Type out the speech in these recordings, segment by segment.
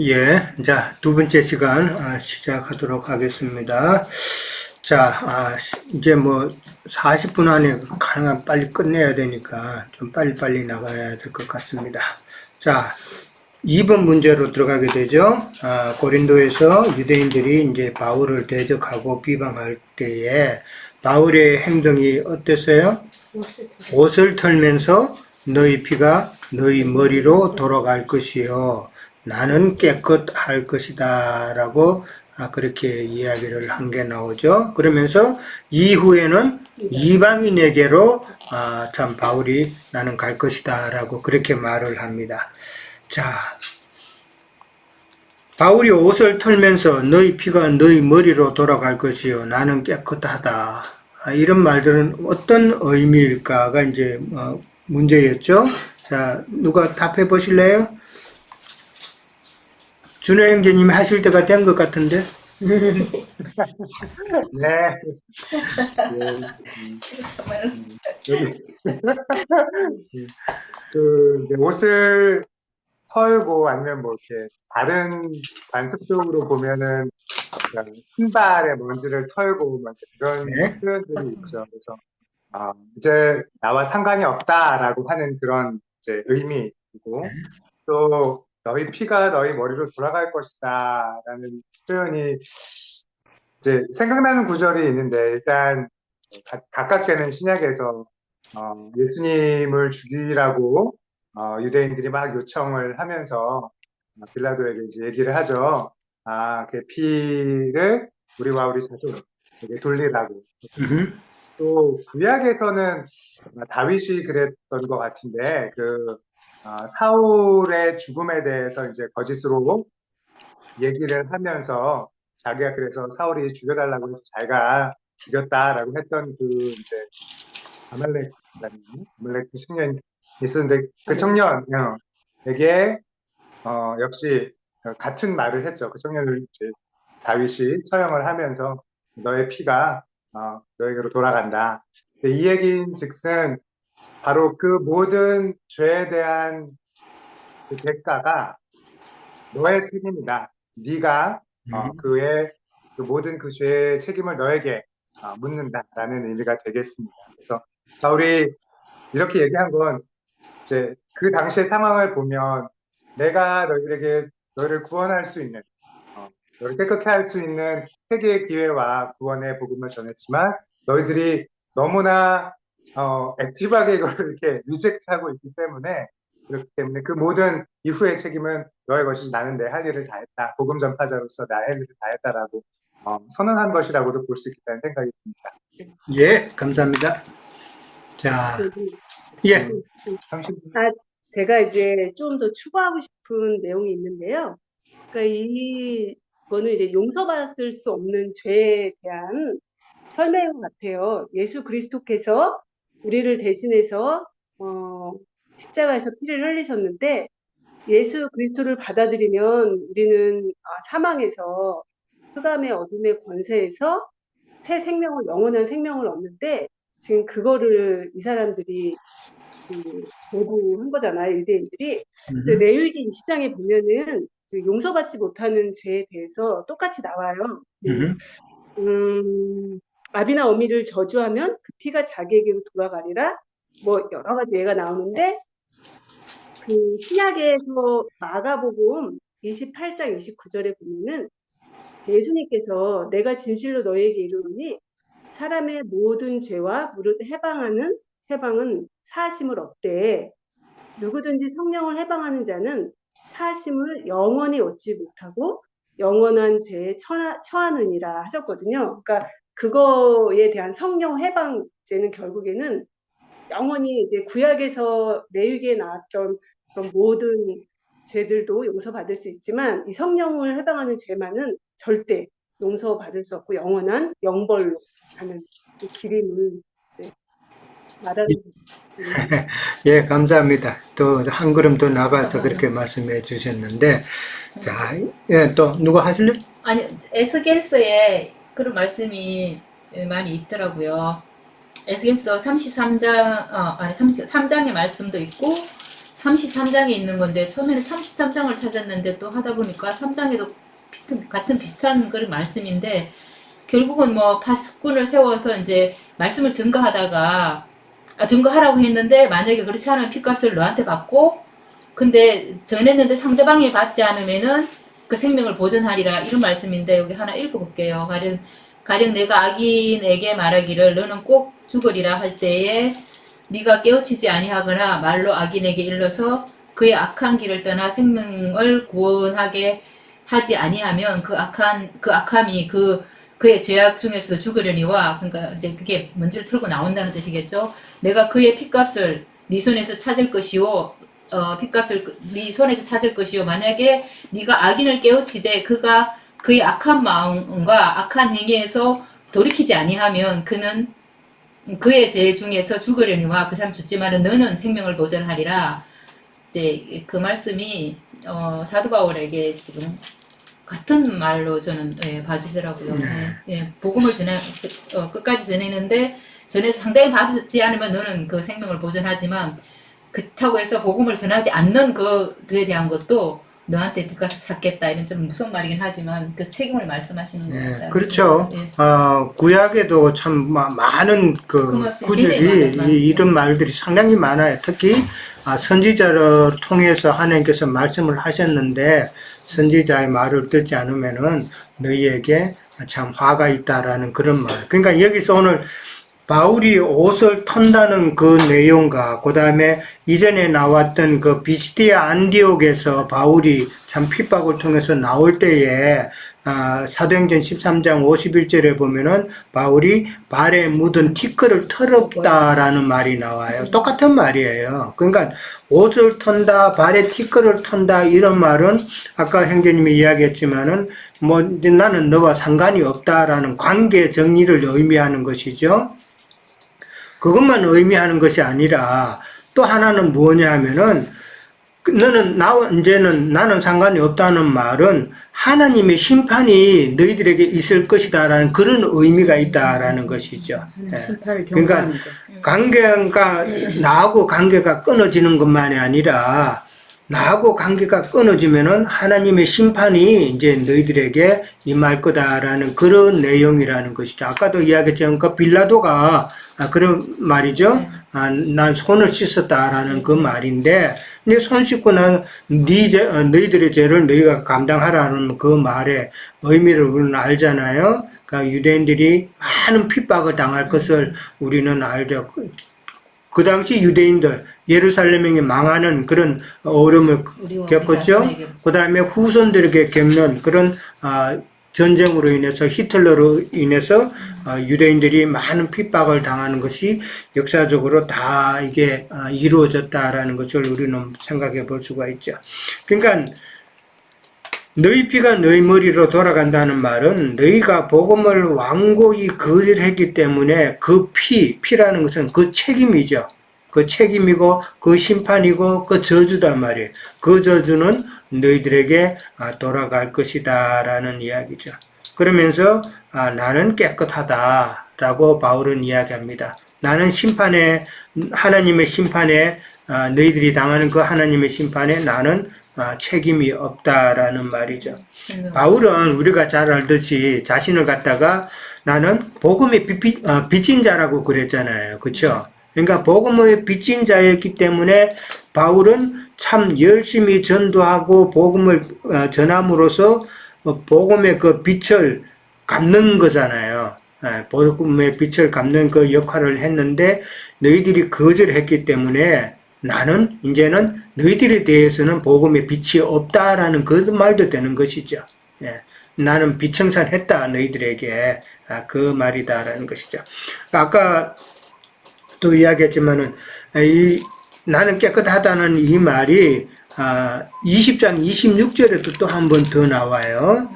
예, 자, 두 번째 시간 시작하도록 하겠습니다. 자, 이제 뭐 40분 안에 가능한 빨리 끝내야 되니까 좀 빨리빨리 나가야 될 것 같습니다. 자, 2번 문제로 들어가게 되죠. 고린도에서 유대인들이 이제 바울을 대적하고 비방할 때에 바울의 행동이 어땠어요? 옷을 털면서 너희 피가 너희 머리로 돌아갈 것이요 나는 깨끗할 것이다 라고 그렇게 이야기를 한 게 나오죠. 그러면서 이후에는 이방인에게로 참 바울이 나는 갈 것이다 라고 그렇게 말을 합니다. 자, 바울이 옷을 털면서 너희 피가 너희 머리로 돌아갈 것이요 나는 깨끗하다. 이런 말들은 어떤 의미일까가 이제 문제였죠. 자, 누가 답해 보실래요? 준호 형제님이 하실 때가 된 것 같은데. 네. 여기 이제 옷을 털고 아니면 뭐 이렇게 다른 관습적으로 보면은 그냥 신발의 먼지를 털고 뭐 이제 그런 네. 표현들이 있죠. 그래서 이제 나와 상관이 없다라고 하는 그런 이제 의미이고 또 너희 피가 너희 머리로 돌아갈 것이다라는 표현이 이제 생각나는 구절이 있는데 일단 가깝게는 신약에서 예수님을 죽이라고 유대인들이 막 요청을 하면서 빌라도에게 이제 얘기를 하죠. 그 피를 우리와 우리 자손에게 돌리라고. 음, 또 구약에서는 다윗이 그랬던 것 같은데 사울의 죽음에 대해서 이제 거짓으로 얘기를 하면서 자기가 그래서 사울이 죽여달라고 해서 자기가 죽였다라고 했던 그 이제 아말렉 그 청년이 있었는데 그 청년에게 역시 같은 말을 했죠. 그 청년을 이제 다윗이 처형을 하면서 너의 피가 너에게로 돌아간다. 이 얘기인즉슨 바로 그 모든 죄에 대한 그 대가가 너의 책임이다. 네가 음. 그의 그 모든 그 죄의 책임을 너에게 묻는다라는 의미가 되겠습니다. 그래서 바울이 이렇게 얘기한 건 이제 그 당시의 상황을 보면 내가 너희를 구원할 수 있는 너를 깨끗게 할 수 있는 세계의 기회와 구원의 복음을 전했지만 너희들이 너무나 액티브하게 이걸 이렇게 리젝트하고 있기 때문에 그렇기 때문에 그 모든 이후의 책임은 너의 것이지 나는 내 할 일을 다 했다. 복음 전파자로서 나의 할 일을 다 했다라고 선언한 것이라고도 볼 수 있다는 생각이 듭니다. 예, 감사합니다. 자, 저기, 예, 당신 제가 이제 좀 더 추가하고 싶은 내용이 있는데요. 그러니까 이거는 이제 용서받을 수 없는 죄에 대한 설명인 것 같아요. 예수 그리스도께서 우리를 대신해서 십자가에서 피를 흘리셨는데 예수 그리스도를 받아들이면 우리는 사망에서 흑암의 어둠의 권세에서 새 생명을 영원한 생명을 얻는데 지금 그거를 이 사람들이 거부한 거잖아요, 유대인들이. 그래서 음, 레위기 20장에 보면은 그 용서받지 못하는 죄에 대해서 똑같이 나와요. 음, 아비나 어미를 저주하면 그 피가 자기에게로 돌아가리라. 뭐 여러 가지 예가 나오는데 그 신약에서 마가복음 28장 29절에 보면은 예수님께서 내가 진실로 너희에게 이르노니 사람의 모든 죄와 무릇 해방은 사하심을 얻되 누구든지 성령을 해방하는 자는 사하심을 영원히 얻지 못하고 영원한 죄에 처하느니라 하셨거든요. 그러니까 그거에 대한 성령 해방죄는 결국에는 영원히 이제 구약에서 레위기에 나왔던 그런 모든 죄들도 용서받을 수 있지만 이 성령을 해방하는 죄만은 절대 용서받을 수 없고 영원한 영벌로 가는 그 길임을 이제 말하는 겁니다. 예, 감사합니다. 또 한 걸음 더 나가서 그렇게 말씀해 주셨는데, 자, 예, 또 누가 하실래? 아니, 에스겔서에 그런 말씀이 많이 있더라고요. 에스겔서 33장, 아니, 33장의 말씀도 있고, 33장에 있는 건데 처음에는 33장을 찾았는데 또 하다 보니까 3장에도 같은 비슷한 그런 말씀인데 결국은 뭐 파수꾼을 세워서 이제 말씀을 증거하라고 했는데 만약에 그렇지 않으면 핏값을 너한테 받고 근데 전했는데 상대방이 받지 않으면은 그 생명을 보존하리라 이런 말씀인데 여기 하나 읽어볼게요. 가령 내가 악인에게 말하기를 너는 꼭 죽으리라 할 때에 네가 깨우치지 아니하거나 말로 악인에게 일러서 그의 악한 길을 떠나 생명을 구원하게 하지 아니하면 그 악함이 그의 죄악 중에서도 죽으려니와 그러니까 이제 그게 먼지를 틀고 나온다는 뜻이겠죠. 내가 그의 핏값을 네 손에서 찾을 것이요 핏값을 네 손에서 찾을 것이요 만약에 네가 악인을 깨우치되 그가 그의 악한 마음과 악한 행위에서 돌이키지 아니하면 그는 그의 죄 중에서 죽으려니와 그 사람 죽지만은 너는 생명을 보존하리라. 이제 그 말씀이 사도 바울에게 지금 같은 말로 저는 봐주시더라고요. 복음을 끝까지 전했는데 전해서 상당히 받지 않으면 너는 그 생명을 보존하지만 그렇다고 해서 복음을 전하지 않는 그에 대한 것도 너한테 빚값을 찾겠다 이런 좀 무서운 말이긴 하지만 그 책임을 말씀하시는 것 같아요. 그렇죠. 구약에도 참 많은 구절이 이런 말들이 상당히 많아요. 특히 선지자를 통해서 하나님께서 말씀을 하셨는데 선지자의 말을 듣지 않으면은 너희에게 참 화가 있다라는 그런 말. 그러니까 여기서 오늘 바울이 옷을 턴다는 그 내용과 그 다음에 이전에 나왔던 그 비시디아 안디옥에서 바울이 참 핍박을 통해서 나올 때에 사도행전 13장 51절에 보면은 바울이 발에 묻은 티끌을 털었다라는 말이 나와요. 똑같은 말이에요. 그러니까 옷을 턴다, 발에 티끌을 턴다 이런 말은 아까 형제님이 이야기했지만은 뭐 나는 너와 상관이 없다라는 관계 정리를 의미하는 것이죠. 그것만 의미하는 것이 아니라 또 하나는 뭐냐 하면은 이제는 나는 상관이 없다는 말은 하나님의 심판이 너희들에게 있을 것이다라는 그런 의미가 있다라는 것이죠. 그러니까 관계가 나하고 관계가 끊어지는 것만이 아니라 나하고 관계가 끊어지면은 하나님의 심판이 이제 너희들에게 임할 거다라는 그런 내용이라는 것이죠. 아까도 이야기했지만 그 빌라도가 그런 말이죠. 난 손을 씻었다라는 그 말인데, 근데 손 씻고 난 너희들의 죄를 너희가 감당하라는 그 말의 의미를 우리는 알잖아요. 그러니까 유대인들이 많은 핍박을 당할 것을 우리는 알죠. 그 당시 유대인들 예루살렘이 망하는 그런 어려움을 겪었죠. 그 다음에 후손들에게 겪는 그런 전쟁으로 인해서 히틀러로 인해서 유대인들이 많은 핍박을 당하는 것이 역사적으로 다 이게 이루어졌다라는 것을 우리는 생각해 볼 수가 있죠. 그러니까 너희 피가 너희 머리로 돌아간다는 말은 너희가 복음을 완고히 거절했기 때문에 그 피라는 것은 그 책임이죠. 그 책임이고 그 심판이고 그 저주단 말이에요. 그 저주는 너희들에게 돌아갈 것이다 라는 이야기죠. 그러면서 나는 깨끗하다 라고 바울은 이야기합니다. 나는 하나님의 심판에 너희들이 당하는 그 하나님의 심판에 나는 책임이 없다라는 말이죠. 바울은 우리가 잘 알듯이 자신을 갖다가 나는 복음의 빚진 자라고 그랬잖아요. 그렇죠? 그러니까 복음의 빚진 자였기 때문에 바울은 참 열심히 전도하고 복음을 전함으로써 복음의 그 빛을 갚는 거잖아요. 복음의 빛을 갚는 그 역할을 했는데 너희들이 거절했기 때문에 나는 이제는 너희들에 대해서는 복음의 빛이 없다라는 그 말도 되는 것이죠. 나는 비청산했다 너희들에게 그 말이다라는 것이죠. 아까 또 이야기했지만은 나는 깨끗하다는 이 말이 20장 26절에도 또 한 번 더 나와요.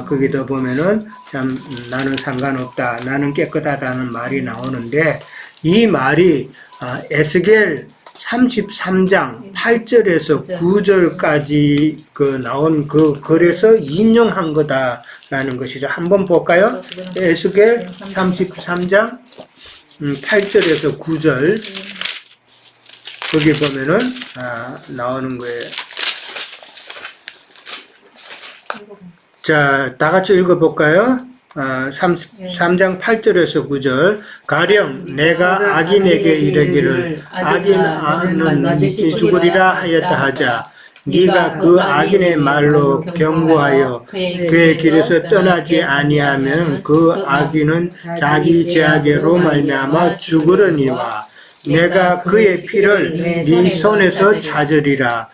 거기도 보면은 참 나는 상관없다, 나는 깨끗하다는 말이 나오는데 이 말이 에스겔 33장 8절에서 9절까지 나온 그 글에서 인용한 거다라는 것이죠. 한번 볼까요? 에스겔 33장 8절에서 9절. 거기 보면은 나오는 거예요. 자, 다 같이 읽어볼까요? 3장 8절에서 9절. 가령 내가 악인에게 이르기를 악인은 죽으리라 하였다 하자. 네가 그 악인의 말로 경고하여 그의 길에서 떠나지 아니하면 그 악인은 자기 죄악으로 말미암아 죽으려니와 내가 그의 피를 네 손에서 찾으리라.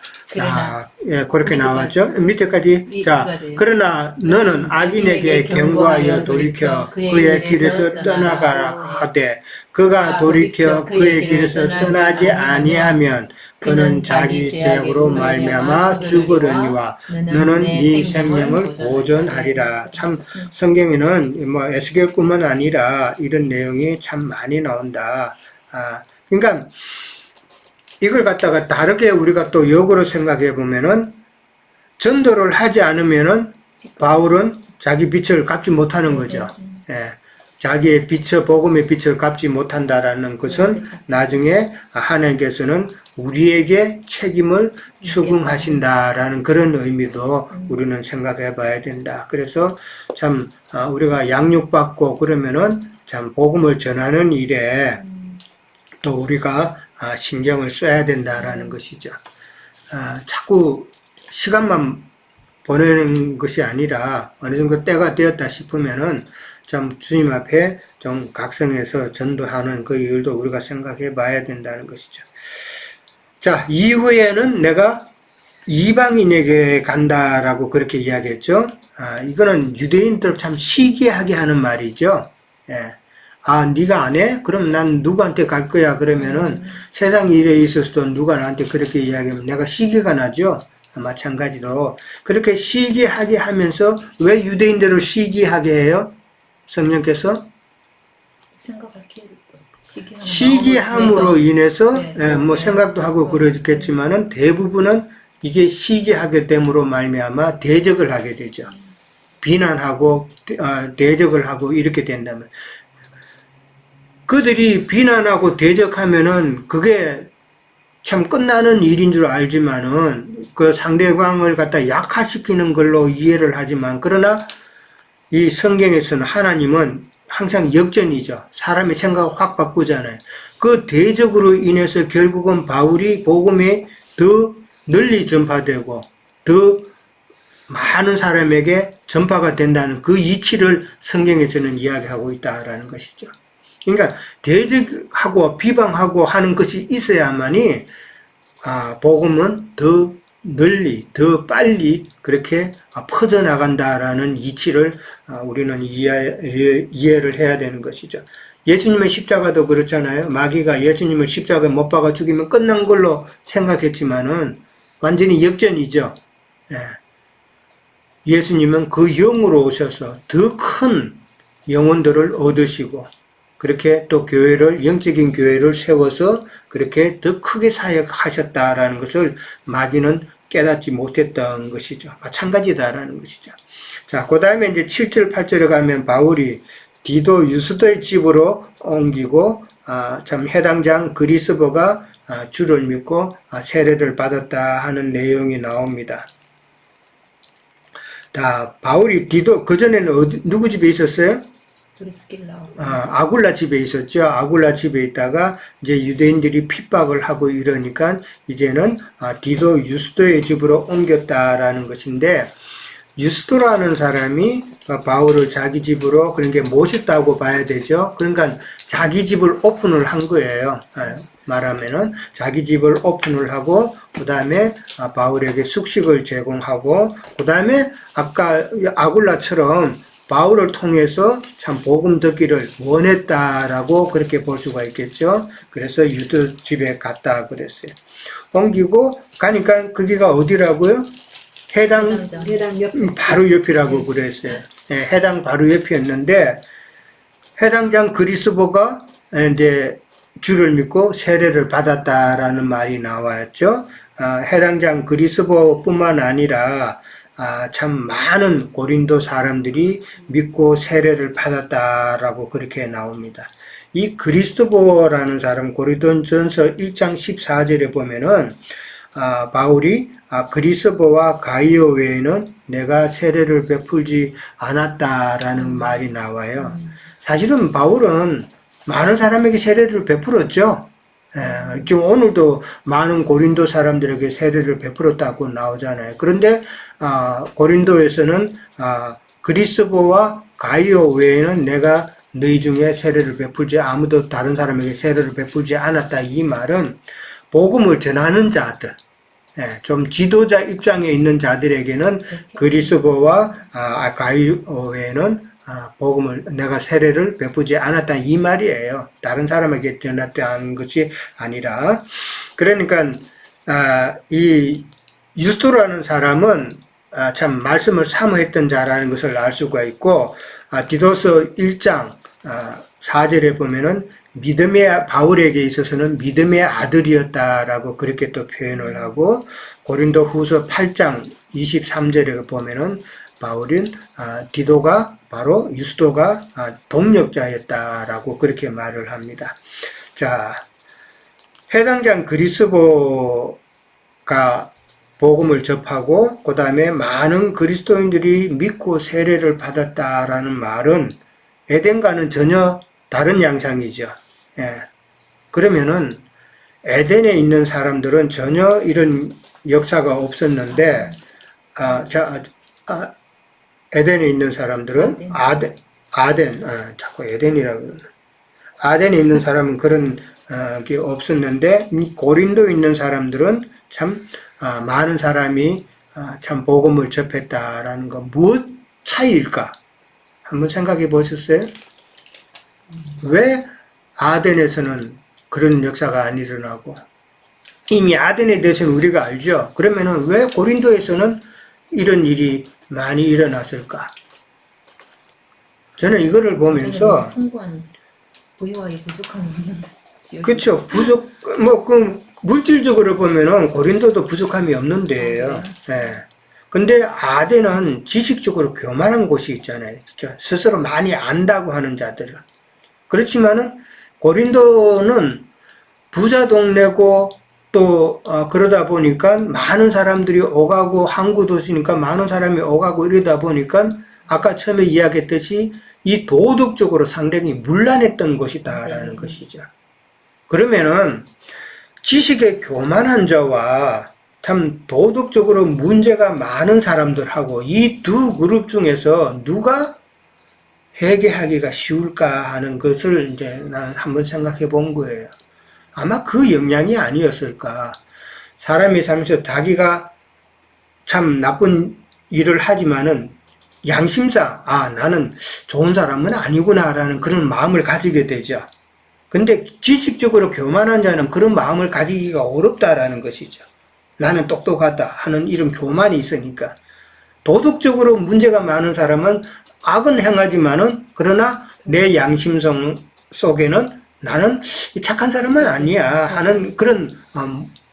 예, 그렇게 나왔죠. 밑에까지. 자, 그러나 너는 악인에게 경고하여 돌이켜 그의 길에서 떠나가라 하되 그가 돌이켜 그의 길에서 떠나지 아니하면 그는 자기 죄악으로 말미암아 죽으려니와 너는 네 생명을 보존하리라. 참 성경에는 뭐 에스겔뿐만 아니라 이런 내용이 참 많이 나온다. 그러니까 이걸 갖다가 다르게 우리가 또 역으로 생각해 보면은 전도를 하지 않으면은 바울은 자기 빛을 갚지 못하는 거죠. 예. 자기의 빛을, 복음의 빛을 갚지 못한다라는 것은 나중에 하나님께서는 우리에게 책임을 추궁하신다라는 그런 의미도 우리는 생각해 봐야 된다. 그래서 참 우리가 양육받고 그러면은 참 복음을 전하는 일에 또 우리가 신경을 써야 된다라는 것이죠. 자꾸 시간만 보내는 것이 아니라 어느 정도 때가 되었다 싶으면은 좀 주님 앞에 좀 각성해서 전도하는 그 일도 우리가 생각해 봐야 된다는 것이죠. 자, 이후에는 내가 이방인에게 간다라고 그렇게 이야기했죠. 이거는 유대인들 참 시기하게 하는 말이죠. 예. 네가 안 해? 그럼 난 누구한테 갈 거야? 그러면은 세상 일에 있어서도 누가 나한테 그렇게 이야기하면 내가 시기가 나죠? 마찬가지로. 그렇게 시기하게 하면서 왜 유대인들을 시기하게 해요? 성령께서? 생각할 기회를 또 시기함으로 인해서, 네, 뭐 생각도 하고 그러겠지만은 대부분은 이게 시기하게 됨으로 말미암아 대적을 하게 되죠. 비난하고, 대적을 하고 이렇게 된다면. 그들이 비난하고 대적하면은 그게 참 끝나는 일인 줄 알지만은 그 상대방을 갖다 약화시키는 걸로 이해를 하지만 그러나 이 성경에서는 하나님은 항상 역전이죠. 사람의 생각을 확 바꾸잖아요. 그 대적으로 인해서 결국은 바울이 복음이 더 널리 전파되고 더 많은 사람에게 전파가 된다는 그 이치를 성경에서는 이야기하고 있다라는 것이죠. 그러니까 대적하고 비방하고 하는 것이 있어야만이 복음은 더 널리 더 빨리 그렇게 퍼져나간다라는 이치를 우리는 이해를 해야 되는 것이죠. 예수님의 십자가도 그렇잖아요. 마귀가 예수님을 십자가에 못 박아 죽이면 끝난 걸로 생각했지만은 완전히 역전이죠. 예수님은 그 영으로 오셔서 더 큰 영혼들을 얻으시고 그렇게 또 교회를, 영적인 교회를 세워서 그렇게 더 크게 사역하셨다라는 것을 마귀는 깨닫지 못했던 것이죠. 마찬가지다라는 것이죠. 자, 그 다음에 이제 7절, 8절에 가면 바울이 디도 유스도의 집으로 옮기고, 참 해당장 그리스도가 주를 믿고 세례를 받았다 하는 내용이 나옵니다. 자, 바울이 디도, 그전에는 누구 집에 있었어요? 아굴라 집에 있었죠. 아굴라 집에 있다가 이제 유대인들이 핍박을 하고 이러니까 이제는 디도 유스도의 집으로 옮겼다라는 것인데 유스도라는 사람이 바울을 자기 집으로 그런 게 모셨다고 봐야 되죠. 그러니까 자기 집을 오픈을 한 거예요. 말하면은 자기 집을 오픈을 하고 그 다음에 바울에게 숙식을 제공하고 그 다음에 아까 아굴라처럼 바울을 통해서 참 복음 듣기를 원했다라고 그렇게 볼 수가 있겠죠. 그래서 유대 집에 갔다 그랬어요. 옮기고 가니까 거기가 어디라고요? 해당 바로 옆이라고 그랬어요. 해당 바로 옆이었는데 해당장 그리스도가 이제 주를 믿고 세례를 받았다라는 말이 나왔죠. 해당장 그리스도뿐만 아니라 참 많은 고린도 사람들이 믿고 세례를 받았다라고 그렇게 나옵니다. 이 그리스도라는 사람 고린도전서 1장 14절에 보면은 바울이 그리스도와 가이오 외에는 내가 세례를 베풀지 않았다라는 말이 나와요. 사실은 바울은 많은 사람에게 세례를 베풀었죠. 지금 오늘도 많은 고린도 사람들에게 세례를 베풀었다고 나오잖아요. 그런데 고린도에서는 그리스도와 가이오 외에는 내가 너희 중에 세례를 베풀지 아무도 다른 사람에게 세례를 베풀지 않았다. 이 말은 복음을 전하는 자들, 좀 지도자 입장에 있는 자들에게는 그리스도와 가이오 외에는 복음을 내가 세례를 베푸지 않았다 이 말이에요. 다른 사람에게 전했다는 것이 아니라. 그러니까 이 유스도라는 사람은 참 말씀을 사모했던 자라는 것을 알 수가 있고, 디도서 1장 4절에 보면은 바울에게 있어서는 믿음의 아들이었다라고 그렇게 또 표현을 하고, 고린도 후서 8장 23절에 보면은 바울은 디도가 바로 유스도가 동력자였다라고 그렇게 말을 합니다. 자, 해당장 그리스도가 복음을 접하고 그 다음에 많은 그리스도인들이 믿고 세례를 받았다라는 말은 에덴과는 전혀 다른 양상이죠. 그러면은 에덴에 있는 사람들은 전혀 이런 역사가 없었는데, 에덴에 있는 사람들은 자꾸 에덴이라고 그러네. 아덴에 있는 사람은 그런 게 없었는데, 고린도에 있는 사람들은 참 많은 사람이 참 복음을 접했다라는 거, 무엇 차이일까? 한번 생각해 보셨어요? 왜 아덴에서는 그런 역사가 안 일어나고, 이미 아덴에 대해서는 우리가 알죠? 그러면은 왜 고린도에서는 이런 일이 많이 일어났을까? 저는 이거를 보면서 풍부한 부유하게 부족함이 없는데. 그렇죠. 물질적으로 보면은 고린도도 부족함이 없는 데예요. 근데 아덴은 지식적으로 교만한 곳이 있잖아요. 그렇죠? 스스로 많이 안다고 하는 자들은. 그렇지만은 고린도는 부자 동네고 또 그러다 보니까 많은 사람들이 오가고 항구 도시니까 많은 사람이 오가고 이러다 보니까 아까 처음에 이야기했듯이 이 도덕적으로 상당히 문란했던 곳이다라는 것이죠. 그러면은 지식에 교만한 자와 참 도덕적으로 문제가 많은 사람들하고 이 두 그룹 중에서 누가 회개하기가 쉬울까 하는 것을 이제 나는 한번 생각해 본 거예요. 아마 그 영향이 아니었을까. 사람이 살면서 자기가 참 나쁜 일을 하지만은 양심상 나는 좋은 사람은 아니구나라는 그런 마음을 가지게 되죠. 근데 지식적으로 교만한 자는 그런 마음을 가지기가 어렵다라는 것이죠. 나는 똑똑하다 하는 이런 교만이 있으니까. 도덕적으로 문제가 많은 사람은 악은 행하지만은 그러나 내 양심성 속에는 나는 착한 사람은 아니야 하는 그런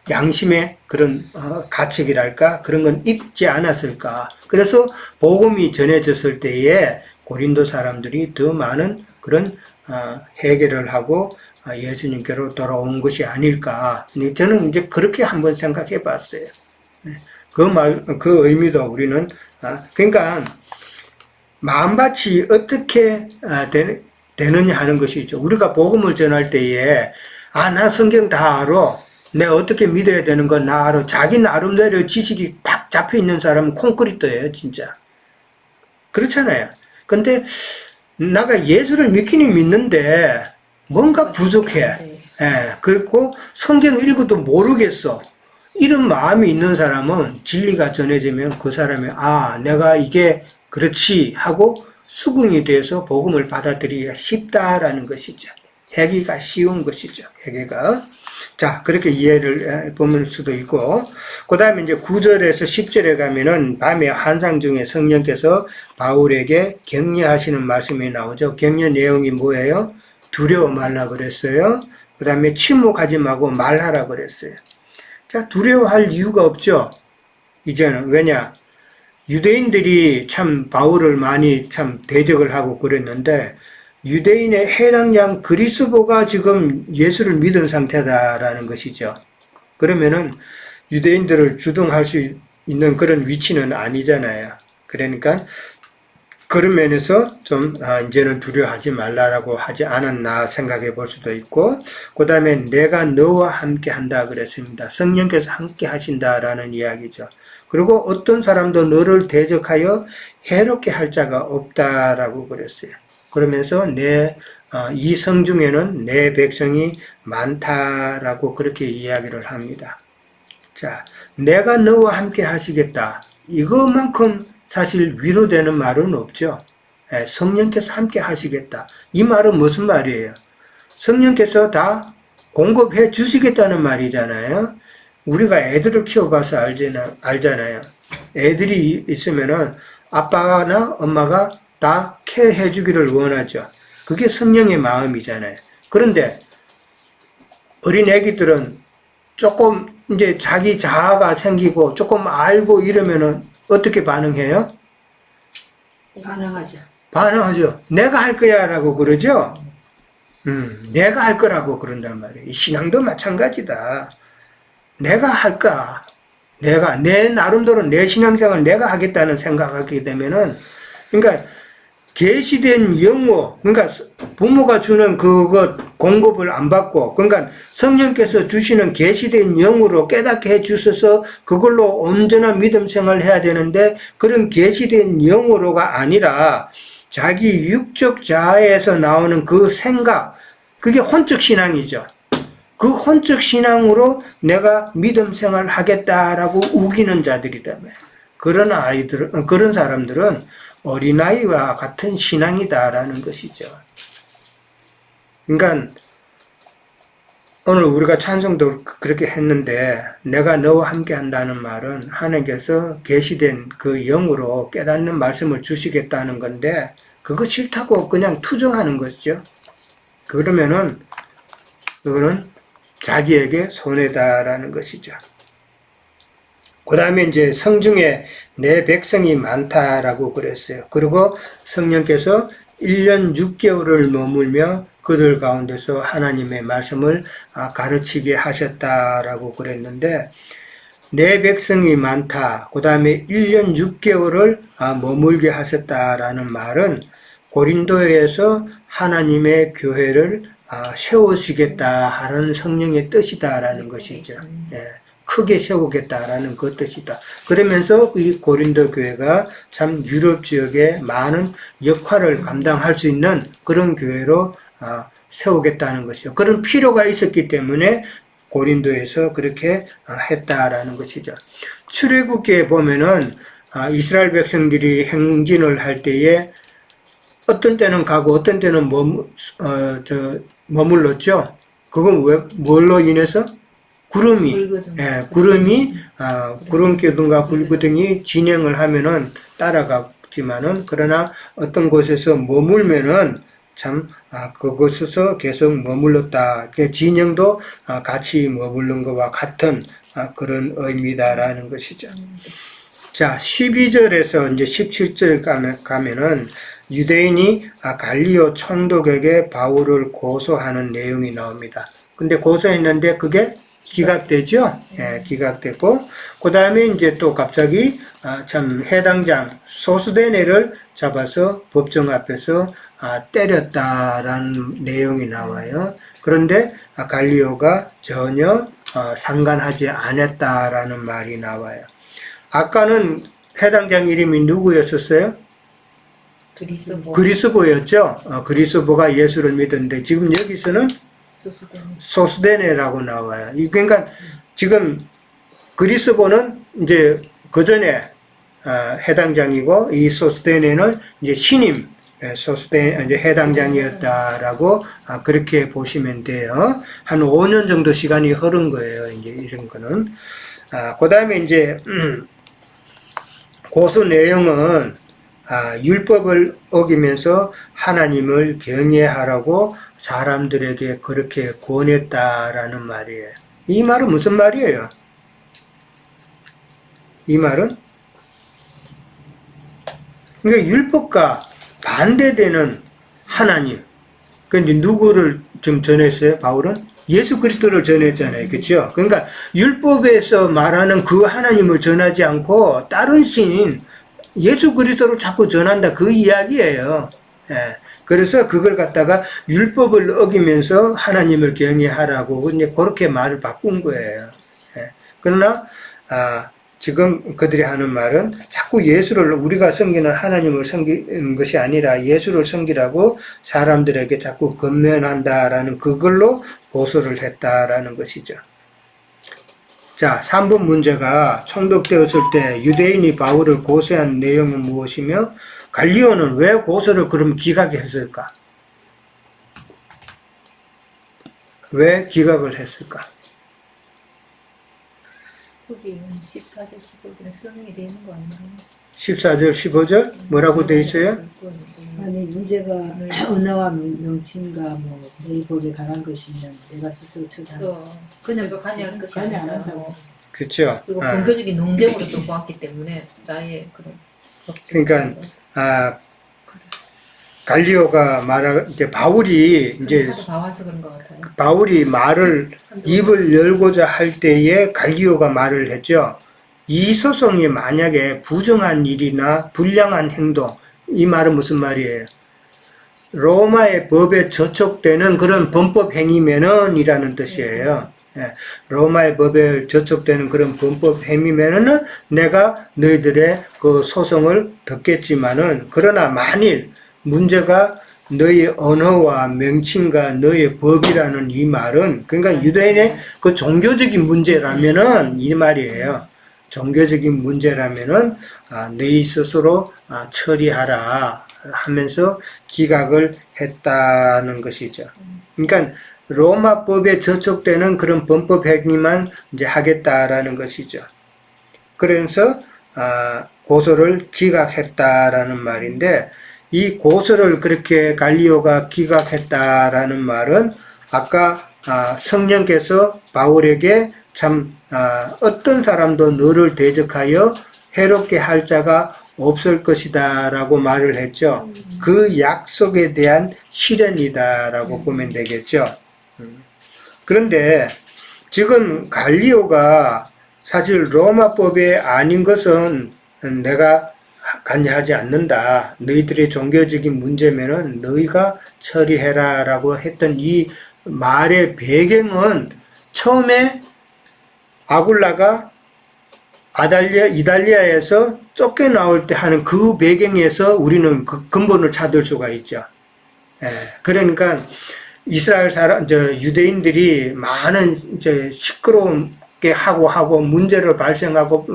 양심의 그런 가책이랄까 그런 건 있지 않았을까. 그래서 복음이 전해졌을 때에 고린도 사람들이 더 많은 그런 해결을 하고 예수님께로 돌아온 것이 아닐까. 저는 이제 그렇게 한번 생각해 봤어요. 그 의미도 우리는 그러니까 마음밭이 어떻게 되느냐 하는 것이죠. 우리가 복음을 전할 때에 나 성경 다 알아. 내가 어떻게 믿어야 되는 건 나 알아. 자기 나름대로 지식이 딱 잡혀 있는 사람은 콘크리트예요, 진짜. 그렇잖아요. 근데 내가 예수를 믿기는 믿는데 뭔가 부족해. 그리고 성경 읽어도 모르겠어. 이런 마음이 있는 사람은 진리가 전해지면 그 사람이 내가 이게 그렇지 하고 수긍이 돼서 복음을 받아들이기가 쉽다라는 것이죠. 해기가 쉬운 것이죠. 해기가. 자, 그렇게 이해를 보면 수도 있고, 그 다음에 이제 9절에서 10절에 가면은 밤에 환상 중에 성령께서 바울에게 격려하시는 말씀이 나오죠. 격려 내용이 뭐예요? 두려워 말라 그랬어요. 그 다음에 침묵하지 말고 말하라 그랬어요. 자, 두려워할 이유가 없죠. 이제는. 왜냐? 유대인들이 참 바울을 많이 참 대적을 하고 그랬는데, 유대인의 해당장 그리스도가 지금 예수를 믿은 상태다라는 것이죠. 그러면은 유대인들을 주동할 수 있는 그런 위치는 아니잖아요. 그러니까 그런 면에서 좀 이제는 두려워하지 말라라고 하지 않았나 생각해 볼 수도 있고, 그 다음에 내가 너와 함께 한다 그랬습니다. 성령께서 함께 하신다라는 이야기죠. 그리고 어떤 사람도 너를 대적하여 해롭게 할 자가 없다라고 그랬어요. 그러면서 이 성중에는 내 백성이 많다라고 그렇게 이야기를 합니다. 자, 내가 너와 함께 하시겠다. 이것만큼 사실 위로되는 말은 없죠. 성령께서 함께 하시겠다. 이 말은 무슨 말이에요? 성령께서 다 공급해 주시겠다는 말이잖아요. 우리가 애들을 키워봐서 알잖아요. 애들이 있으면은 아빠나 엄마가 다 케어해 주기를 원하죠. 그게 성령의 마음이잖아요. 그런데 어린 애기들은 조금 이제 자기 자아가 생기고 조금 알고 이러면은 어떻게 반응해요? 반항하죠. 반응하죠. 내가 할 거야 라고 그러죠. 내가 할 거라고 그런단 말이에요. 신앙도 마찬가지다. 내가 할까? 내가 내 나름대로 내 신앙생활 내가 하겠다는 생각하게 되면은, 그러니까 계시된 영호, 그러니까 부모가 주는 그것 공급을 안 받고, 그러니까 성령께서 주시는 계시된 영으로 깨닫게 해 주셔서 그걸로 온전한 믿음 생활을 해야 되는데, 그런 계시된 영으로가 아니라 자기 육적 자아에서 나오는 그 생각, 그게 혼적 신앙이죠. 그 혼적 신앙으로 내가 믿음 생활을 하겠다라고 우기는 자들이다며. 그런 사람들은 어린아이와 같은 신앙이다라는 것이죠. 그러니까 오늘 우리가 찬송도 그렇게 했는데, 내가 너와 함께 한다는 말은 하나님께서 계시된 그 영으로 깨닫는 말씀을 주시겠다는 건데, 그거 싫다고 그냥 투정하는 것이죠. 그러면은 그거는 자기에게 손해다라는 것이죠. 그 다음에 이제 성중에 내 백성이 많다라고 그랬어요. 그리고 성령께서 1년 6개월을 머물며 그들 가운데서 하나님의 말씀을 가르치게 하셨다라고 그랬는데, 내 백성이 많다, 그 다음에 1년 6개월을 머물게 하셨다라는 말은 고린도에서 하나님의 교회를 세우시겠다 하는 성령의 뜻이다라는 것이죠. 예, 크게 세우겠다라는 그 뜻이다. 그러면서 이 고린도 교회가 참 유럽 지역에 많은 역할을 감당할 수 있는 그런 교회로 세우겠다는 것이죠. 그런 필요가 있었기 때문에 고린도에서 그렇게 했다라는 것이죠. 출애굽기에 보면은 이스라엘 백성들이 행진을 할 때에 어떤 때는 가고 어떤 때는 머물렀죠. 그건 뭘로 인해서? 구름이, 구름 기둥과 불기둥이 진행을 하면은 따라갔지만은, 그러나 어떤 곳에서 머물면은 참 그곳에서 계속 머물렀다. 진영도 같이 머무른 것과 같은 그런 의미다라는 것이죠. 자, 12절에서 이제 17절 가면은 유대인이 갈리오 총독에게 바울을 고소하는 내용이 나옵니다. 근데 고소했는데 그게 기각되죠? 예, 기각됐고, 그 다음에 이제 또 갑자기 참 해당장 소스데네를 잡아서 법정 앞에서 때렸다라는 내용이 나와요. 그런데 갈리오가 전혀 상관하지 않았다라는 말이 나와요. 아까는 해당장 이름이 누구였었어요? 그리스보였죠. 그리스보가 예수를 믿었는데 지금 여기서는 소스데네라고 나와요. 그러니까 지금 그리스보는 이제 그 전에 해당장이고, 이 소스데네는 이제 신임 이제 해당장이었다라고 그렇게 보시면 돼요. 한 5년 정도 시간이 흐른 거예요. 이제 이런 거는. 그 다음에 이제 고소 내용은 율법을 어기면서 하나님을 경외하라고 사람들에게 그렇게 권했다라는 말이에요. 이 말은 무슨 말이에요? 이 말은 그러니까 율법과 반대되는 하나님, 근데 누구를 좀 전했어요? 바울은? 예수 그리스도를 전했잖아요. 그렇죠? 그러니까 율법에서 말하는 그 하나님을 전하지 않고 다른 신 예수 그리스도를 자꾸 전한다 그 이야기예요. 예. 그래서 그걸 갖다가 율법을 어기면서 하나님을 경외하라고 이제 그렇게 말을 바꾼 거예요. 예. 그러나 지금 그들이 하는 말은 자꾸 예수를 우리가 섬기는 하나님을 섬기는 것이 아니라 예수를 섬기라고 사람들에게 자꾸 권면한다라는 그걸로 고소를 했다라는 것이죠. 자, 3번 문제가 총독되었을 때 유대인이 바울을 고소한 내용은 무엇이며 갈리오는 왜 고소를 그럼 기각했을까? 왜 기각을 했을까? 거기 14절, 15절에 설명이 되어 있는 거 아닌가요? 14절, 15절 뭐라고 되어 있어요? 아니 문제가 은하와 명칭과 뭐 너희 법에 관한 것이면 내가 스스로 처단. 그냥 그 관여하는 것이 관여 안 아니다. 한다고. 그렇죠. 그리고 종교적인 논쟁으로 또 보았기 때문에 나의 그런 그러니까 갈리오가 말할 이제 바울이 이제 봐와서 그런 것 같아요. 바울이 말을 입을 열고자 할 때에 갈리오가 말을 했죠. 이 소송이 만약에 부정한 일이나 불량한 행동, 이 말은 무슨 말이에요? 로마의 법에 저촉되는 그런 범법 행위면은 이라는 뜻이에요. 예, 로마의 법에 저촉되는 그런 범법 행위면은 내가 너희들의 그 소송을 듣겠지만은 그러나 만일 문제가 너희 언어와 명칭과 너희 법이라는 이 말은 그러니까 유대인의 그 종교적인 문제라면은 이 말이에요. 종교적인 문제라면은 너희 스스로 처리하라 하면서 기각을 했다는 것이죠. 그러니까 로마법에 저촉되는 그런 범법 행위만 이제 하겠다라는 것이죠. 그래서 고소를 기각했다라는 말인데 이 고소를 그렇게 갈리오가 기각했다라는 말은 아까 성령께서 바울에게 참 어떤 사람도 너를 대적하여 해롭게 할 자가 없을 것이다 라고 말을 했죠. 그 약속에 대한 실현이다 라고 보면 되겠죠. 그런데 지금 갈리오가 사실 로마법에 아닌 것은 내가 관여하지 않는다. 너희들의 종교적인 문제면은 너희가 처리해라 라고 했던 이 말의 배경은 처음에 아굴라가 이달리아에서 쫓겨나올 때 하는 그 배경에서 우리는 그 근본을 찾을 수가 있죠. 예, 그러니까 이스라엘 유대인들이 많은 시끄럽게 하고 문제를 발생하고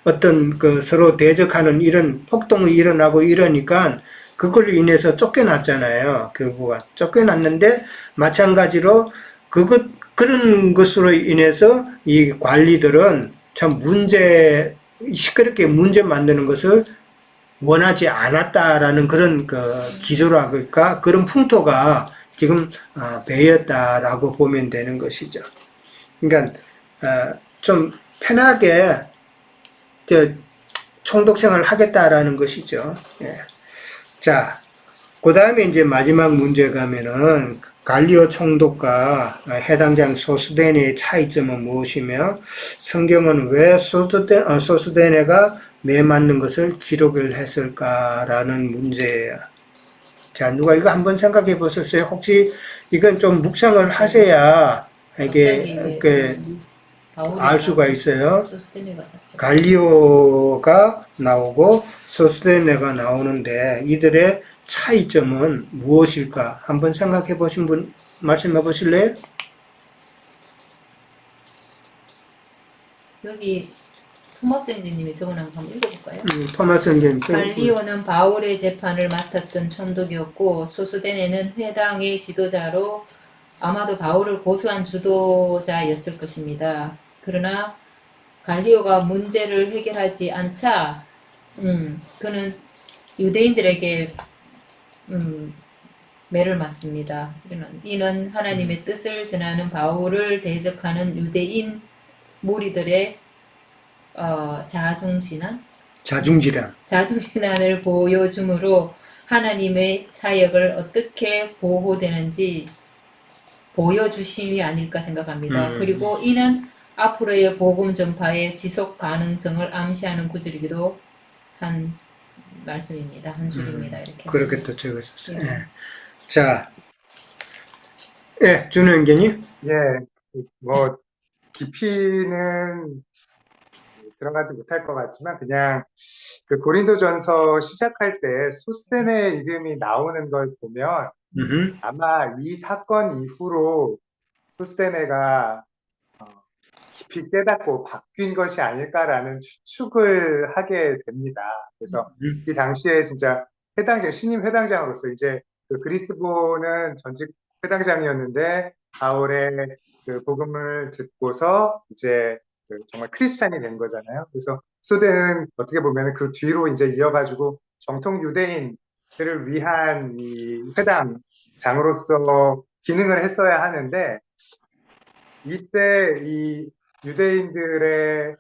어떤 그 서로 대적하는 이런 폭동이 일어나고 이러니까 그걸로 인해서 쫓겨났잖아요. 결국은 쫓겨났는데 마찬가지로 그런 것으로 인해서 이 관리들은 참 시끄럽게 문제 만드는 것을 원하지 않았다라는 그런 기조라 그럴까 그런 풍토가 지금 배였다라고 보면 되는 것이죠. 그러니까 좀 편하게 총독 생활을 하겠다라는 것이죠. 예. 자, 그 다음에 이제 마지막 문제 가면은 갈리오 총독과 해당장 소스데네의 차이점은 무엇이며 성경은 왜 소스데네가 매 맞는 것을 기록을 했을까라는 문제예요. 자, 누가 이거 한번 생각해 보셨어요? 혹시 이건 좀 묵상을 하셔야 이게 알 수가 있어요. 갈리오가 나오고 소스데네가 나오는데 이들의 차이점은 무엇일까? 한번 생각해 보신 분 말씀해 보실래요? 여기 토마스 형제님이 적어놓은 거 한번 읽어볼까요? 토마스 형제님. 갈리오는 바울의 재판을 맡았던 총독이었고 소스데네는 회당의 지도자로 아마도 바울을 고소한 주도자였을 것입니다. 그러나 갈리오가 문제를 해결하지 않자 그는 유대인들에게 매를 맞습니다. 이는 하나님의 뜻을 전하는 바울을 대적하는 유대인 무리들의 자중질환을 보여주므로 하나님의 사역을 어떻게 보호되는지 보여주심이 아닐까 생각합니다. 그리고 이는 앞으로의 복음 전파의 지속 가능성을 암시하는 구절이기도 한 말씀입니다. 한 줄입니다. 이렇게. 그렇게 또 적었었어요. 예. 예. 자, 예, 준호 형제님. 예, 뭐 깊이는 들어가지 못할 것 같지만 그냥 그 고린도전서 시작할 때 소스the네 이름이 나오는 걸 보면 아마 이 사건 이후로 소스the네가 깊이 깨닫고 바뀐 것이 아닐까라는 추측을 하게 됩니다. 그래서 이 당시에 진짜 회당장, 신임 회당장으로서 이제 그 그리스도는 전직 회당장이었는데 바울의 그 복음을 듣고서 이제 그 정말 크리스찬이 된 거잖아요. 그래서 소대는 어떻게 보면 그 뒤로 이제 이어가지고 정통 유대인들을 위한 이 회당장으로서 기능을 했어야 하는데 이때 이 유대인들의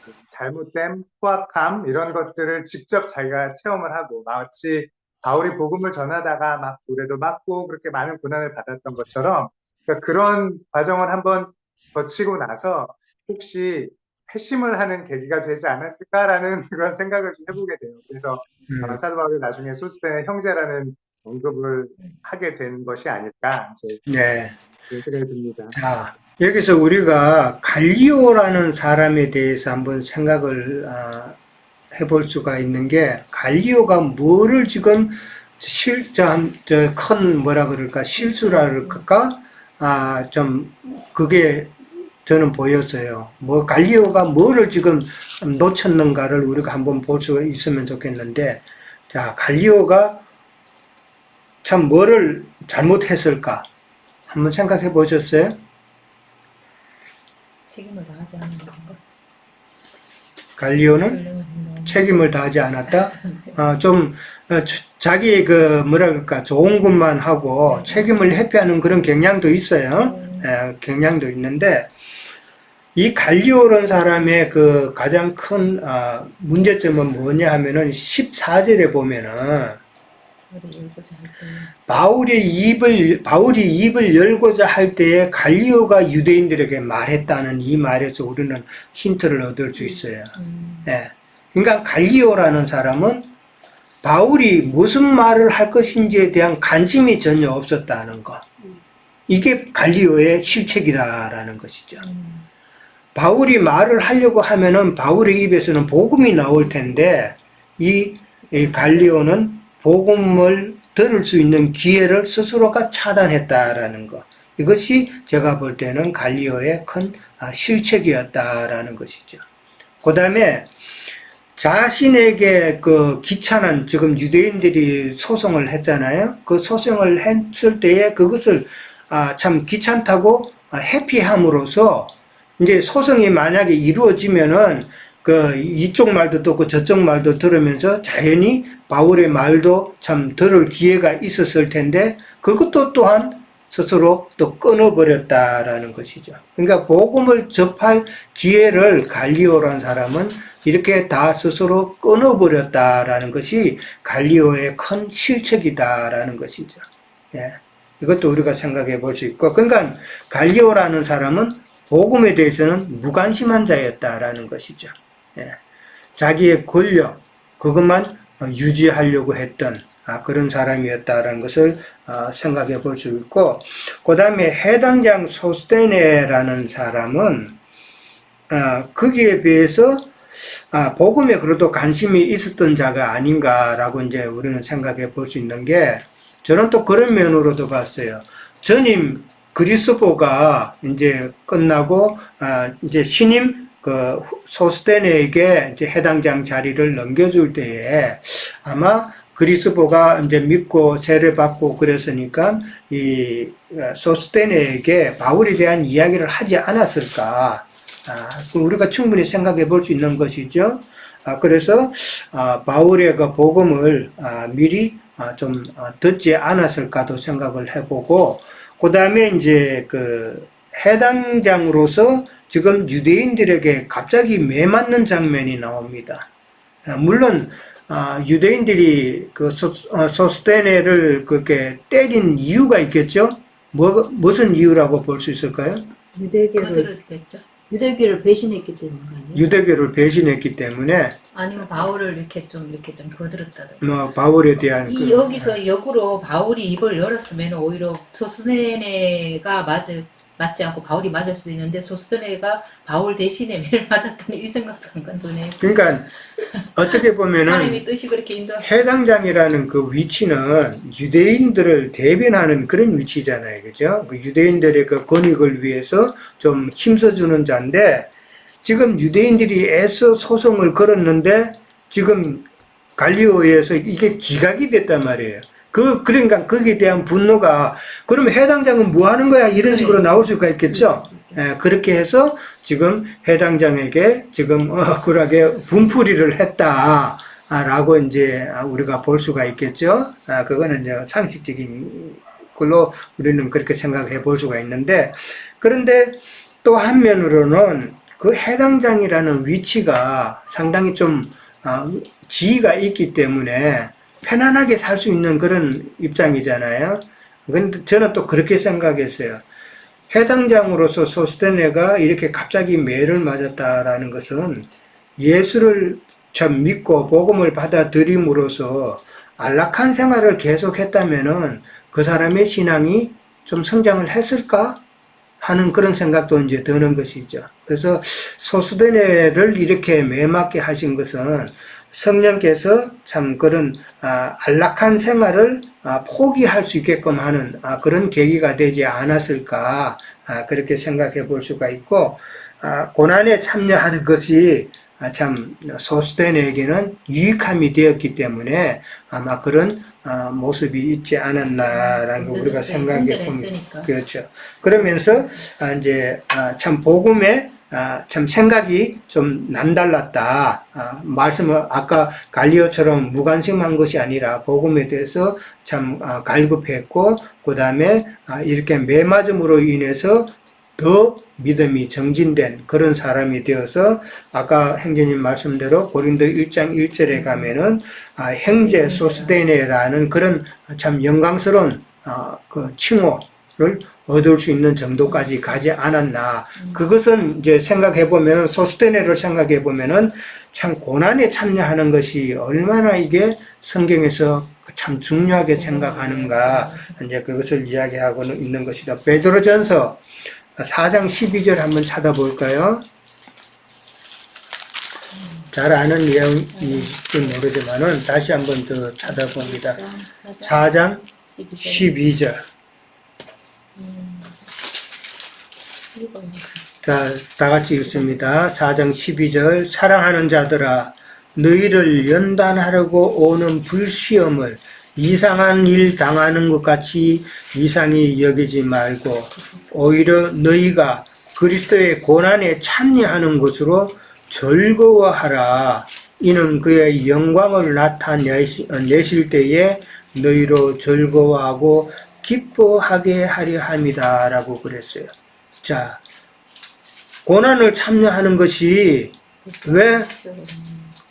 그 잘못된 포악함 이런 것들을 직접 자기가 체험을 하고 마치 바울이 복음을 전하다가 막 고래도 맞고 그렇게 많은 고난을 받았던 것처럼 그러니까 그런 과정을 한번 거치고 나서 혹시 회심을 하는 계기가 되지 않았을까라는 그런 생각을 좀 해보게 돼요. 그래서 사도 바울이 나중에 소스the네 형제라는 언급을 하게 된 것이 아닐까 이제 네. 그런 생각이 듭니다. 자, 여기서 우리가 갈리오라는 사람에 대해서 한번 생각을 해볼 수가 있는 게 갈리오가 뭐를 지금 큰 뭐라 그럴까 실수라 그럴까 좀 그게 저는 보였어요. 뭐 갈리오가 뭐를 지금 놓쳤는가를 우리가 한번 볼 수 있으면 좋겠는데, 자 갈리오가 참 뭐를 잘못했을까 한번 생각해 보셨어요? 책임을 다하지 않는 건가? 갈리오는 책임을 다하지 않았다. 자기 그 뭐라 그럴까 좋은 것만 하고 책임을 회피하는 그런 경향도 있어요. 경향도 있는데 이 갈리오라는 사람의 그 가장 큰 문제점은 뭐냐 하면은 14절에 보면은 바울이 입을 열고자 할 때에 갈리오가 유대인들에게 말했다는 이 말에서 우리는 힌트를 얻을 수 있어요. 예. 그러니까 갈리오라는 사람은 바울이 무슨 말을 할 것인지에 대한 관심이 전혀 없었다는 거. 이게 갈리오의 실책이라는 것이죠. 바울이 말을 하려고 하면은 바울의 입에서는 복음이 나올 텐데 이 갈리오는 복음을 들을 수 있는 기회를 스스로가 차단했다라는 것. 이것이 제가 볼 때는 갈리오의 큰 실책이었다라는 것이죠. 그 다음에 자신에게 그 귀찮은 지금 유대인들이 소송을 했잖아요. 그 소송을 했을 때에 그것을 참 귀찮다고 회피함으로써 이제 소송이 만약에 이루어지면은 그 이쪽 말도 듣고 저쪽 말도 들으면서 자연히 바울의 말도 참 들을 기회가 있었을 텐데 그것도 또한 스스로 또 끊어버렸다라는 것이죠. 그러니까 복음을 접할 기회를 갈리오라는 사람은 이렇게 다 스스로 끊어버렸다라는 것이 갈리오의 큰 실책이다라는 것이죠. 예. 이것도 우리가 생각해 볼 수 있고, 그러니까 갈리오라는 사람은 복음에 대해서는 무관심한 자였다라는 것이죠. 예. 자기의 권력, 그것만 유지하려고 했던 그런 사람이었다라는 것을 생각해 볼 수 있고, 그 다음에 해당장 소스the네라는 사람은 거기에 비해서 복음에 그래도 관심이 있었던 자가 아닌가라고 이제 우리는 생각해 볼 수 있는 게, 저는 또 그런 면으로도 봤어요. 전임 그리스도가 이제 끝나고 이제 신임 그 소스the네에게 이제 해당장 자리를 넘겨줄 때에 아마 그리스도가 이제 믿고 세례받고 그랬으니까 이 소스the네에게 바울에 대한 이야기를 하지 않았을까? 우리가 충분히 생각해 볼 수 있는 것이죠. 그래서 바울의 그 복음을 미리 좀 듣지 않았을까도 생각을 해보고, 그 다음에 이제 그 해당장으로서 지금 유대인들에게 갑자기 매맞는 장면이 나옵니다. 물론 유대인들이 그 소스테네를 그렇게 때린 이유가 있겠죠? 무슨 이유라고 볼 수 있을까요? 유대교를 배신했기 때문에 아니에요? 유대교를 배신했기 때문에 아니면 바울을 이렇게 좀 거들었다든가. 뭐 바울에 대한 여기서 역으로 바울이 입을 열었으면 오히려 소스테네가 맞지 않고 바울이 맞을 수도 있는데 소스테네가 바울 대신에 매를 맞았다는 이 생각도 안 드네요. 그러니까 어떻게 보면은 하나님의 뜻이 그렇게 인도하시고 해당장이라는 그 위치는 유대인들을 대변하는 그런 위치잖아요. 그죠? 그 유대인들의 그 권익을 위해서 좀 힘써주는 자인데 지금 유대인들이 애써 소송을 걸었는데 지금 갈리오에서 이게 기각이 됐단 말이에요. 그러니까 거기에 대한 분노가 그러면 해당장은 뭐 하는 거야? 이런 식으로 나올 수가 있겠죠? 그렇게 해서 지금 해당장에게 지금 억울하게 분풀이를 했다라고 이제 우리가 볼 수가 있겠죠? 그거는 이제 상식적인 걸로 우리는 그렇게 생각해 볼 수가 있는데 그런데 또 한면으로는 그 해당장이라는 위치가 상당히 좀 지위가 있기 때문에 편안하게 살 수 있는 그런 입장이잖아요. 근데 저는 또 그렇게 생각했어요. 해당장으로서 소스테네가 이렇게 갑자기 매를 맞았다라는 것은 예수를 참 믿고 복음을 받아들임으로써 안락한 생활을 계속했다면은 그 사람의 신앙이 좀 성장을 했을까 하는 그런 생각도 이제 드는 것이죠. 그래서 소스테네를 이렇게 매맞게 하신 것은 성령께서 참 그런 안락한 생활을 포기할 수 있게끔 하는 그런 계기가 되지 않았을까 그렇게 생각해 볼 수가 있고 고난에 참여하는 것이 참 소스테네에게는 유익함이 되었기 때문에 아마 그런 모습이 있지 않았나라는 거 우리가 생각해 보면 그렇죠. 그러면서 이제 참 복음에 참 생각이 좀 남달랐다. 말씀을 아까 갈리오처럼 무관심한 것이 아니라 복음에 대해서 참 갈급했고 그 다음에 이렇게 매맞음으로 인해서 더 믿음이 정진된 그런 사람이 되어서 아까 행제님 말씀대로 고린도 1장 1절에 가면은 형제 소스테네라는 그런 참 영광스러운 그 칭호를 얻을 수 있는 정도까지 가지 않았나. 그것은 이제 생각해 보면 소스테네를 생각해 보면은 참 고난에 참여하는 것이 얼마나 이게 성경에서 참 중요하게 생각하는가. 이제 그것을 이야기하고 있는 것이다. 베드로전서 4장 12절 한번 찾아볼까요? 잘 아는 내용일지 모르지만은 다시 한번 더 찾아봅니다. 4장 12절. 자, 다 같이 읽습니다. 4장 12절. 사랑하는 자들아, 너희를 연단하려고 오는 불시험을 이상한 일 당하는 것 같이 이상히 여기지 말고 오히려 너희가 그리스도의 고난에 참여하는 것으로 즐거워하라. 이는 그의 영광을 나타내실 때에 너희로 즐거워하고 기뻐하게 하려 함이다 라고 그랬어요. 자, 고난을 참여하는 것이 왜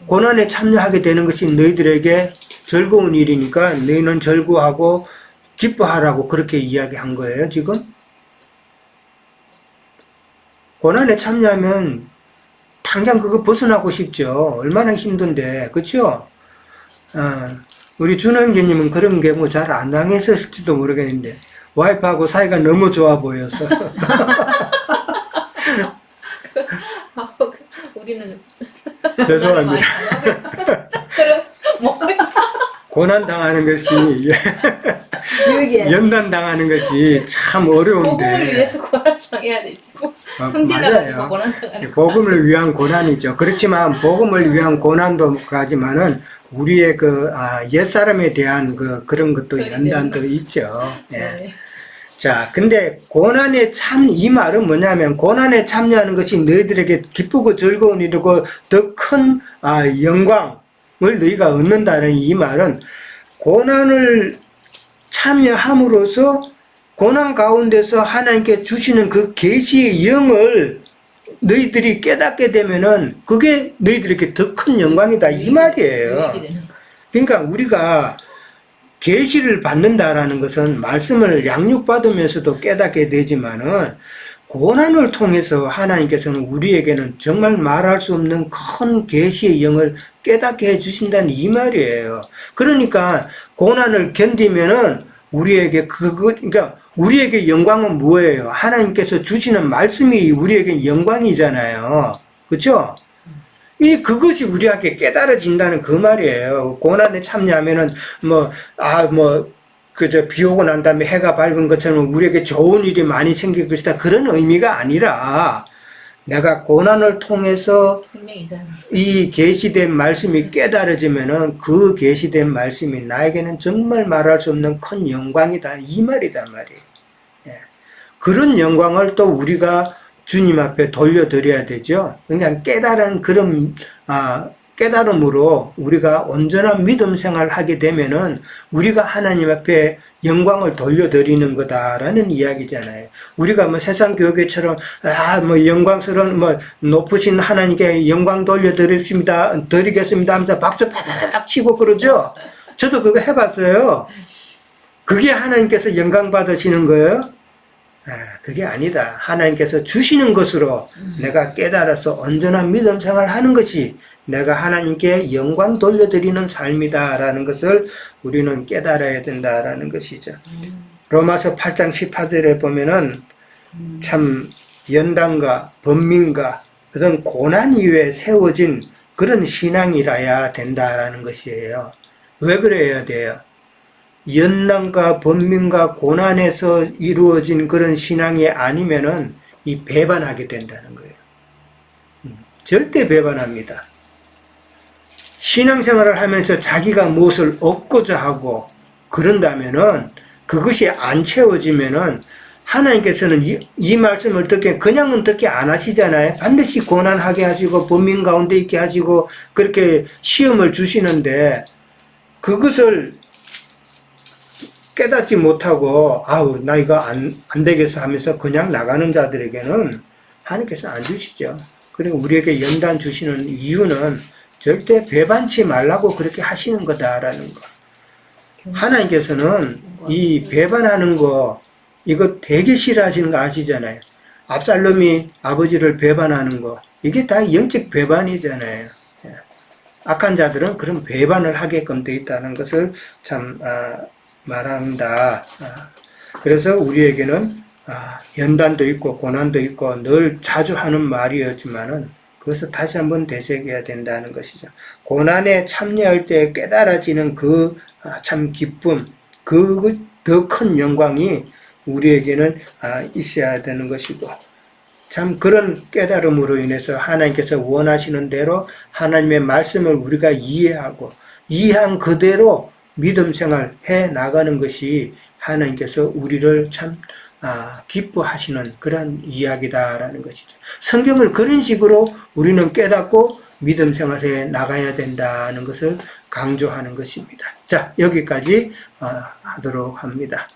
고난에 참여하게 되는 것이 너희들에게 즐거운 일이니까 너희는 즐거워하고 기뻐하라고 그렇게 이야기한 거예요, 지금? 고난에 참여하면 당장 그거 벗어나고 싶죠. 얼마나 힘든데, 그쵸? 우리 준원기님은 그런 경우 잘 안 당했을지도 모르겠는데 와이프하고 사이가 너무 좋아 보여서 우리는 죄송합니다. 고난 당하는 것이 연단 당하는 것이 참 어려운데 복음을 위해서 고난 당해야 되지. 성질나가지고 고난 당하는 복음을 위한 고난이죠. 그렇지만 복음을 위한 고난도 가지만은 우리의 그 옛사람에 대한 그런 것도 연단도 있죠. 네. 자, 근데 고난에 이 말은 뭐냐면 고난에 참여하는 것이 너희들에게 기쁘고 즐거운 일이고 더 큰 영광을 너희가 얻는다는 이 말은 고난을 참여함으로써 고난 가운데서 하나님께 주시는 그 계시의 영을 너희들이 깨닫게 되면은 그게 너희들에게 더 큰 영광이다 이 말이에요. 유익이 되는 거. 그러니까 우리가 계시를 받는다라는 것은 말씀을 양육받으면서도 깨닫게 되지만은 고난을 통해서 하나님께서는 우리에게는 정말 말할 수 없는 큰 계시의 영을 깨닫게 해주신다는 이 말이에요. 그러니까 고난을 견디면은 우리에게 그러니까 우리에게 영광은 뭐예요? 하나님께서 주시는 말씀이 우리에게 영광이잖아요. 그렇죠? 그것이 우리에게 깨달아진다는 그 말이에요. 고난에 참여하면은, 비 오고 난 다음에 해가 밝은 것처럼 우리에게 좋은 일이 많이 생길 것이다. 그런 의미가 아니라, 내가 고난을 통해서 생명이잖아. 이 계시된 말씀이 깨달아지면은 그 계시된 말씀이 나에게는 정말 말할 수 없는 큰 영광이다. 이 말이단 말이에요. 예. 그런 영광을 또 우리가 주님 앞에 돌려드려야 되죠. 그러니까 깨달은 그런 깨달음으로 우리가 온전한 믿음 생활을 하게 되면은 우리가 하나님 앞에 영광을 돌려드리는 거다라는 이야기잖아요. 우리가 세상 교회처럼 영광스러운 높으신 하나님께 영광 드리겠습니다 하면서 박수 팍팍 치고 그러죠. 저도 그거 해봤어요. 그게 하나님께서 영광 받으시는 거예요? 그게 아니다. 하나님께서 주시는 것으로 내가 깨달아서 온전한 믿음 생활을 하는 것이 내가 하나님께 영광 돌려드리는 삶이다라는 것을 우리는 깨달아야 된다라는 것이죠. 로마서 8장 18절에 보면은 참 연단과 번민과 어떤 고난 이후에 세워진 그런 신앙이라야 된다라는 것이에요. 왜 그래야 돼요? 연난과 번민과 고난에서 이루어진 그런 신앙이 아니면은 이 배반하게 된다는 거예요. 절대 배반합니다. 신앙생활을 하면서 자기가 무엇을 얻고자 하고 그런다면은 그것이 안 채워지면은 하나님께서는 이 말씀을 그냥은 듣게 안 하시잖아요. 반드시 고난하게 하시고 번민 가운데 있게 하시고 그렇게 시험을 주시는데 그것을 깨닫지 못하고 나 이거 안 되겠어 하면서 그냥 나가는 자들에게는 하나님께서 안 주시죠. 그리고 우리에게 연단 주시는 이유는 절대 배반치 말라고 그렇게 하시는 거다라는 거. 하나님께서는 이 배반하는 거 이거 되게 싫어하시는 거 아시잖아요. 압살롬이 아버지를 배반하는 거 이게 다 영적 배반이잖아요. 악한 자들은 그런 배반을 하게끔 되어 있다는 것을 참 말한다. 그래서 우리에게는 연단도 있고 고난도 있고 늘 자주 하는 말이었지만은 그것을 다시 한번 되새겨야 된다는 것이죠. 고난에 참여할 때 깨달아지는 그 참 기쁨, 그 더 큰 영광이 우리에게는 있어야 되는 것이고 참 그런 깨달음으로 인해서 하나님께서 원하시는 대로 하나님의 말씀을 우리가 이해하고 이해한 그대로 믿음 생활 해 나가는 것이 하나님께서 우리를 참 기뻐하시는 그런 이야기다라는 것이죠. 성경을 그런 식으로 우리는 깨닫고 믿음 생활해 나가야 된다는 것을 강조하는 것입니다. 자, 여기까지 하도록 합니다.